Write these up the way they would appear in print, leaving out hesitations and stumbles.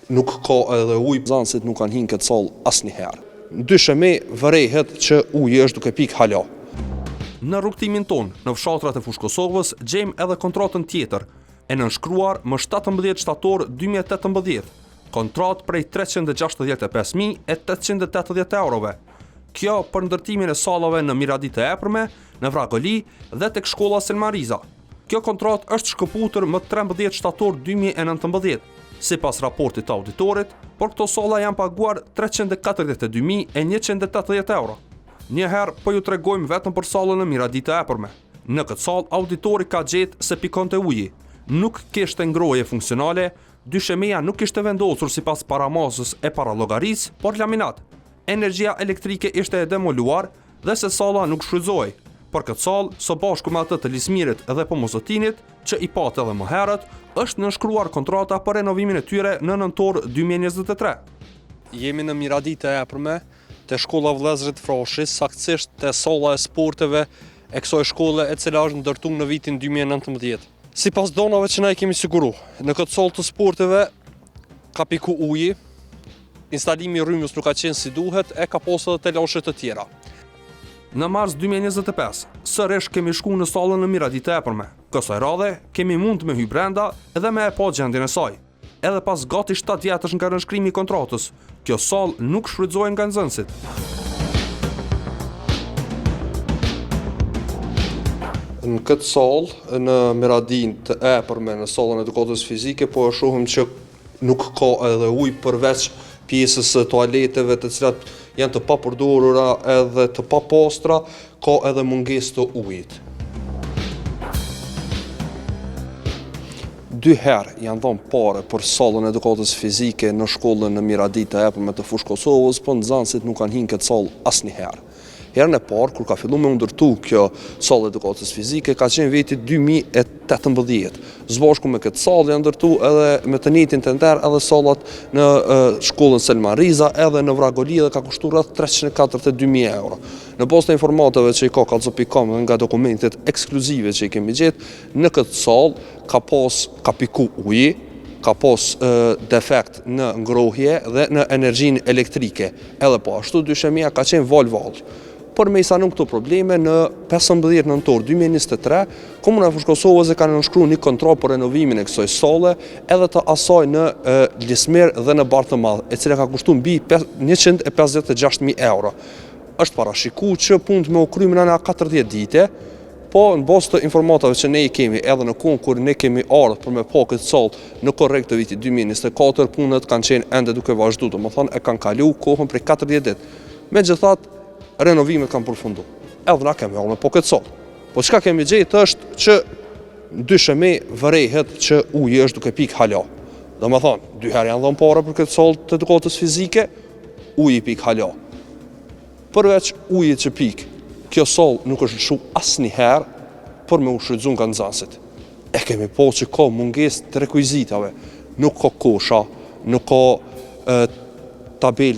Nuk ka edhe ujë, nxënësit nuk kanë hinë këtë sallë asnjëherë. Ndyshemi vërehet që uji është duke pikë hala. Në rrugtimin ton, në fshatrat e Fushë Kosovës, gjejmë edhe kontratën tjetër, e nënshkruar më 17 shtator 2018, kontratë prej 365.880 eurove. Kjo për ndërtimin e sallave në Miradit e Epërme, në Vragoli dhe tek shkolla Selmariza. Kjo kontratë është shkëputur më 13 shtator 2019, sipas raportit të auditorit, por këto salla janë paguar 342.180 euro. Njëherë po ju tregojmë vetëm për sallën në Miradit e Epërme. Në këtë sallë auditori ka gjetë se pikonte uji, nuk kishte ngroje funksionale, dyshemeja nuk ishte vendosur sipas paramasës e parallogarisë, por laminat. Energjia elektrike ishte e demoluar dhe se salla nuk shfrytzohej. Për këtë sallë, së bashku me atë të Lismirit dhe Pomozotinit, që i patë edhe më herët, është nënshkruar kontrata për renovimin e tyre në nëntor 2023. Jemi në Miradit e Epërme, te shkolla Vëllezrit Frashis, saktësisht te salla e sporteve e kësaj shkolle e cila është ndërtuar në vitin 2019. Sipas donave që na i kemi siguru, në këtë sallë të sporteve ka piku uji, instalimi i rrymës nuk ka qenë si duhet, e ka pasur edhe telashe të tjera. Në mars 2025, sërish kemi shku në sallën në Miradit e Epërme. Kësaj radhe, kemi mund me hy brenda edhe me e pa gjendjen e saj. Edhe pas gati 7 vjetësh nga nënshkrimi i kontratës, kjo sallë nuk shfrytëzohet nga nxënësit. Në këtë sallë, në Miradin të Epërme, në sallën edukatës fizike, po e shohim që nuk ka edhe ujë përveç pjesës së toaleteve të cilat janë të papërdorura edhe të papastra, ka edhe mungesë të ujit. 2 herë janë dhënë pare për sallën edukatës fizike në shkollën në Miradit e Epërme të Fushë Kosovës, po nxënësit nuk kanë hinë këtë sallë asnjëherë. Herën e parë, kur ka filluar me u ndërtu kjo sallë edukatës fizike, ka qenë viti 2018. Zbashku me këtë sallë janë ndërtu edhe me të njëjtin tender edhe sallat në shkollën Selmariza, edhe në Vragoli dhe ka kushtuar rreth 342.000 euro. Në bazë të informatave që i ka Kallxo.com dhe nga dokumentet ekskluzive që i kemi gjetë, në këtë sallë ka piku uji, ka pas defekt në ngrohje dhe në energjinë elektrike. Edhe po ashtu dyshemia ka qenë val-val. Për me i sanu këto probleme, në 15 nëntor 2023, Komuna e Fushë Kosovës e ka nënshkruar një kontratë për renovimin e kësaj salle, edhe të asaj në Lismir dhe në Bartë të Madh, e cila ka kushtuar mbi 156.000 euro. Është parashikuar që punë me u kryer në 40 ditë, po në bazë të informatave që ne i kemi edhe në kohën kur ne kemi ardhur për me pa këtë sallë në korrekt të vitit 2024, punët kanë qenë ende duke vazhduar, domethënë e kanë kaluar kohën prej 40 ditë. Megjithatë, renovimet kanë përfunduar. Edhe na kemi ardhur po këtë sallë. Po çka kemi gjetë është që dyshemi vërehet që uji është duke pikë hala. Domethënë, 2 herë janë dhënë para për këtë sallë të edukatës fizike, uji pikë hala. Përveç ujit që pikë, kjo sallë nuk është lëshu asnjëherë për me u shfrytzuar nga nxënësit. E kemi po që ka mungesë të rekuizitave, nuk ka kosha, nuk ka tabel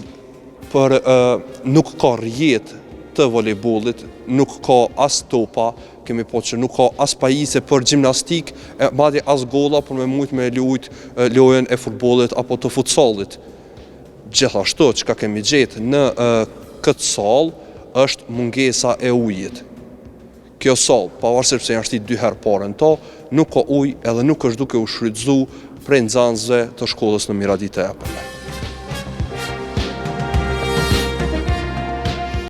nuk ka rrjet të volejbollit, nuk ka as topa, kemi po që nuk ka as pajisje për gjimnastik, madje as golla për me mujt me lujt lojën e futbollit apo të futsallit. Gjithashtu që ka kemi gjetë në këtë sallë është mungesa e ujit. Kjo sallë, pavarësisht se janë shtit 2 herë parë në to, nuk ka ujë edhe nuk është duke u shfrytzuar prej nxënësve të shkollës në Miradit e Epërme.